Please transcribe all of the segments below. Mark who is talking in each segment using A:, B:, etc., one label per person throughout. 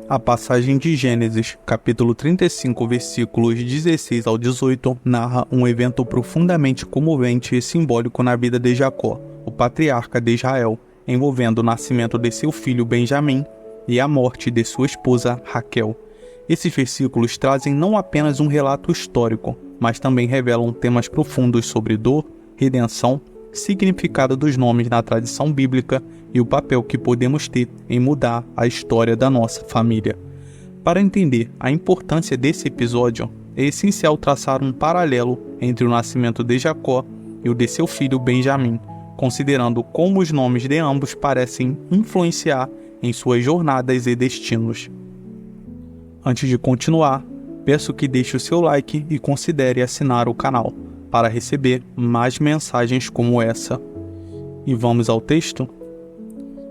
A: A passagem de Gênesis, capítulo 35, versículos 16 ao 18, narra um evento profundamente comovente e simbólico na vida de Jacó, o patriarca de Israel, envolvendo o nascimento de seu filho Benjamim e a morte de sua esposa Raquel. Esses versículos trazem não apenas um relato histórico, mas também revelam temas profundos sobre dor, redenção, significado dos nomes na tradição bíblica e o papel que podemos ter em mudar a história da nossa família. Para entender a importância desse episódio, é essencial traçar um paralelo entre o nascimento de Jacó e o de seu filho Benjamim, considerando como os nomes de ambos parecem influenciar em suas jornadas e destinos. Antes de continuar, peço que deixe o seu like e considere assinar o canal para receber mais mensagens como essa. E vamos ao texto?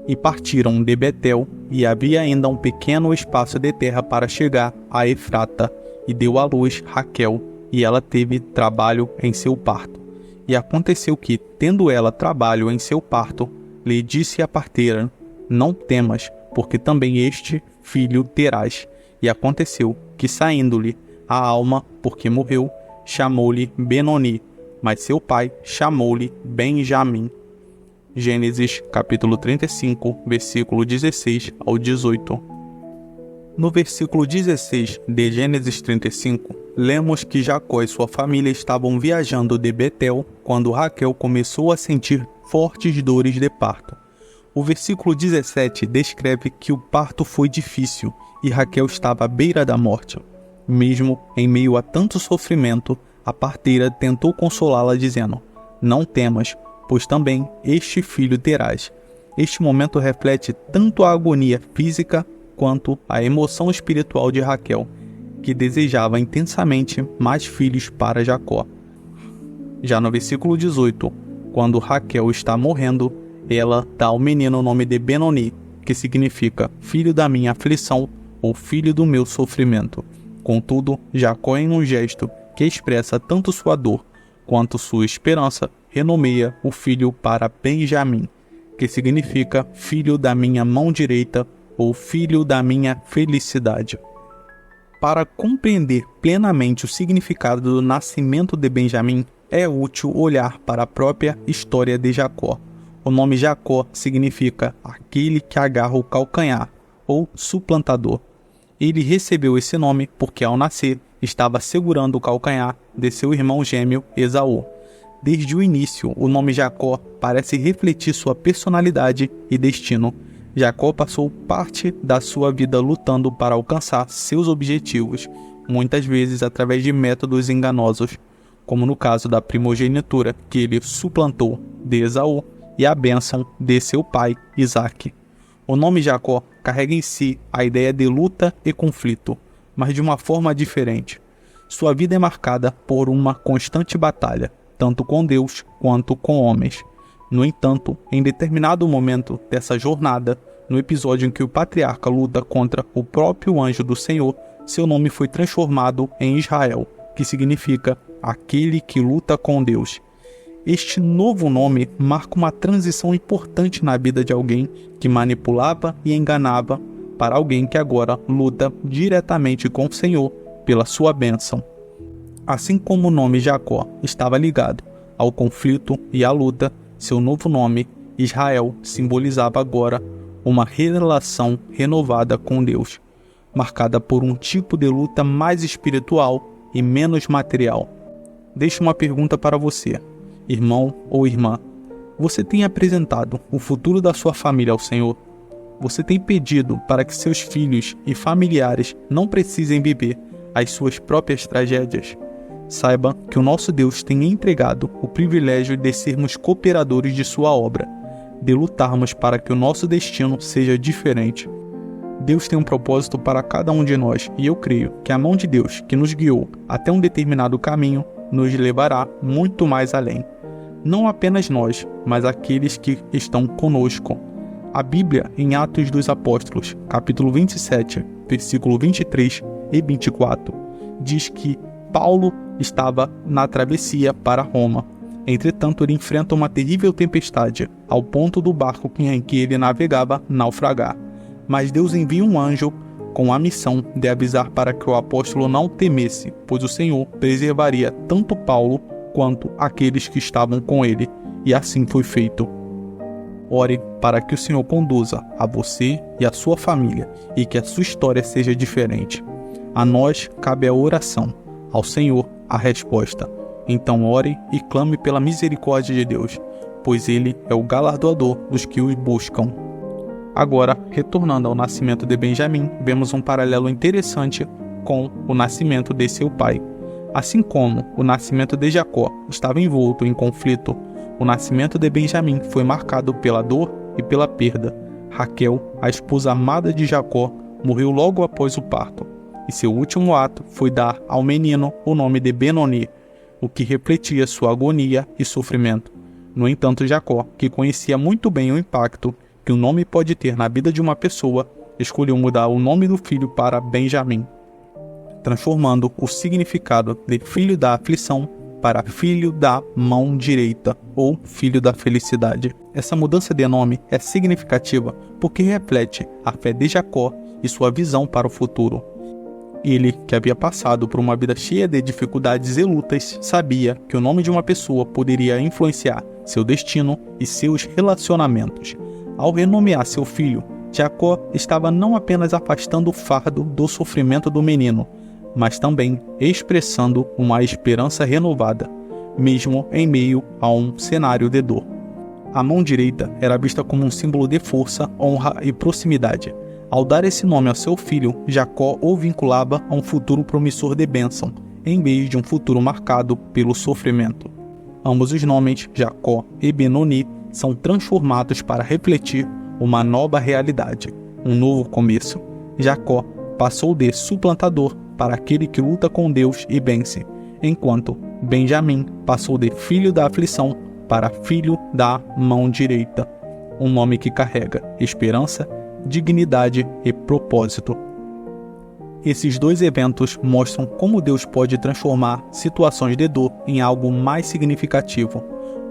A: E partiram de Betel, e havia ainda um pequeno espaço de terra para chegar a Efrata, e deu à luz Raquel, e ela teve trabalho em seu parto. E aconteceu que, tendo ela trabalho em seu parto, lhe disse a parteira: Não temas, porque também este filho terás. E aconteceu que, saindo-lhe a alma, porque morreu, chamou-lhe Benoni, mas seu pai chamou-lhe Benjamim. Gênesis capítulo 35, versículo 16 ao 18. No versículo 16 de Gênesis 35, lemos que Jacó e sua família estavam viajando de Betel quando Raquel começou a sentir fortes dores de parto. O versículo 17 descreve que o parto foi difícil e Raquel estava à beira da morte. Mesmo em meio a tanto sofrimento, a parteira tentou consolá-la dizendo: Não temas, pois também este filho terás. Este momento reflete tanto a agonia física quanto a emoção espiritual de Raquel, que desejava intensamente mais filhos para Jacó. Já no versículo 18, quando Raquel está morrendo, ela dá ao menino o nome de Benoni, que significa filho da minha aflição ou filho do meu sofrimento. Contudo, Jacó, em um gesto que expressa tanto sua dor quanto sua esperança, renomeia o filho para Benjamim, que significa filho da minha mão direita ou filho da minha felicidade. Para compreender plenamente o significado do nascimento de Benjamim, é útil olhar para a própria história de Jacó. O nome Jacó significa aquele que agarra o calcanhar, ou suplantador. Ele recebeu esse nome porque, ao nascer, estava segurando o calcanhar de seu irmão gêmeo Esaú. Desde o início, o nome Jacó parece refletir sua personalidade e destino. Jacó passou parte da sua vida lutando para alcançar seus objetivos, muitas vezes através de métodos enganosos, como no caso da primogenitura que ele suplantou de Esaú e a bênção de seu pai Isaque. O nome Jacó carrega em si a ideia de luta e conflito, mas de uma forma diferente. Sua vida é marcada por uma constante batalha, tanto com Deus quanto com homens. No entanto, em determinado momento dessa jornada, no episódio em que o patriarca luta contra o próprio anjo do Senhor, seu nome foi transformado em Israel, que significa aquele que luta com Deus. Este novo nome marca uma transição importante na vida de alguém que manipulava e enganava para alguém que agora luta diretamente com o Senhor pela sua bênção. Assim como o nome Jacó estava ligado ao conflito e à luta, seu novo nome, Israel, simbolizava agora uma relação renovada com Deus, marcada por um tipo de luta mais espiritual e menos material. Deixo uma pergunta para você, irmão ou irmã. Você tem apresentado o futuro da sua família ao Senhor? Você tem pedido para que seus filhos e familiares não precisem viver as suas próprias tragédias? Saiba que o nosso Deus tem entregado o privilégio de sermos cooperadores de sua obra, de lutarmos para que o nosso destino seja diferente. Deus tem um propósito para cada um de nós, e eu creio que a mão de Deus, que nos guiou até um determinado caminho, nos levará muito mais além. Não apenas nós, mas aqueles que estão conosco. A Bíblia, em Atos dos Apóstolos, capítulo 27, versículo 23 e 24, diz que Paulo estava na travessia para Roma. Entretanto, ele enfrenta uma terrível tempestade, ao ponto do barco em que ele navegava naufragar. Mas Deus envia um anjo com a missão de avisar para que o apóstolo não temesse, pois o Senhor preservaria tanto Paulo quanto aqueles que estavam com ele, e assim foi feito. Ore para que o Senhor conduza a você e a sua família e que a sua história seja diferente. A nós cabe a oração, ao Senhor a resposta. Então ore e clame pela misericórdia de Deus, pois Ele é o galardoador dos que o buscam. Agora, retornando ao nascimento de Benjamim, vemos um paralelo interessante com o nascimento de seu pai. Assim como o nascimento de Jacó estava envolto em conflito, o nascimento de Benjamim foi marcado pela dor e pela perda. Raquel, a esposa amada de Jacó, morreu logo após o parto, e seu último ato foi dar ao menino o nome de Benoni, o que refletia sua agonia e sofrimento. No entanto, Jacó, que conhecia muito bem o impacto que o nome pode ter na vida de uma pessoa, escolheu mudar o nome do filho para Benjamim, transformando o significado de filho da aflição para filho da mão direita, ou filho da felicidade. Essa mudança de nome é significativa porque reflete a fé de Jacó e sua visão para o futuro. Ele, que havia passado por uma vida cheia de dificuldades e lutas, sabia que o nome de uma pessoa poderia influenciar seu destino e seus relacionamentos. Ao renomear seu filho, Jacó estava não apenas afastando o fardo do sofrimento do menino, mas também expressando uma esperança renovada, mesmo em meio a um cenário de dor. A mão direita era vista como um símbolo de força, honra e proximidade. Ao dar esse nome ao seu filho, Jacó o vinculava a um futuro promissor de bênção, em vez de um futuro marcado pelo sofrimento. Ambos os nomes, Jacó e Benoni, são transformados para refletir uma nova realidade, um novo começo. Jacó passou de suplantador para aquele que luta com Deus e vence, enquanto Benjamim passou de filho da aflição para filho da mão direita, um nome que carrega esperança, dignidade e propósito. Esses dois eventos mostram como Deus pode transformar situações de dor em algo mais significativo.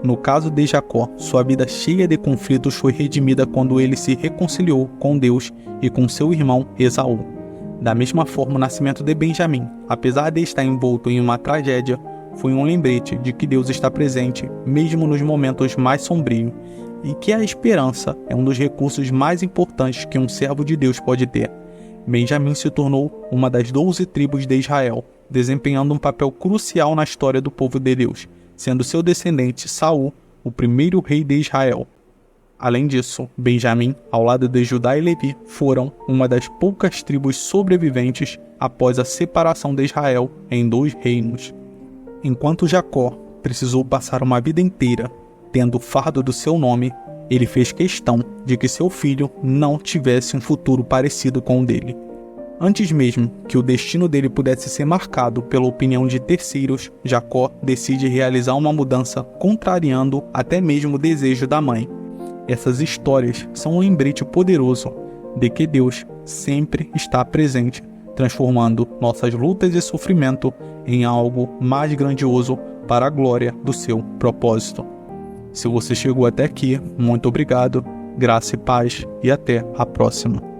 A: No caso de Jacó, sua vida cheia de conflitos foi redimida quando ele se reconciliou com Deus e com seu irmão Esaú. Da mesma forma, o nascimento de Benjamim, apesar de estar envolto em uma tragédia, foi um lembrete de que Deus está presente, mesmo nos momentos mais sombrios, e que a esperança é um dos recursos mais importantes que um servo de Deus pode ter. Benjamim se tornou uma das 12 tribos de Israel, desempenhando um papel crucial na história do povo de Deus, sendo seu descendente Saul o primeiro rei de Israel. Além disso, Benjamim, ao lado de Judá e Levi, foram uma das poucas tribos sobreviventes após a separação de Israel em 2 reinos. Enquanto Jacó precisou passar uma vida inteira tendo o fardo do seu nome, ele fez questão de que seu filho não tivesse um futuro parecido com o dele. Antes mesmo que o destino dele pudesse ser marcado pela opinião de terceiros, Jacó decide realizar uma mudança, contrariando até mesmo o desejo da mãe. Essas histórias são um lembrete poderoso de que Deus sempre está presente, transformando nossas lutas e sofrimento em algo mais grandioso para a glória do seu propósito. Se você chegou até aqui, muito obrigado, graça e paz, e até a próxima.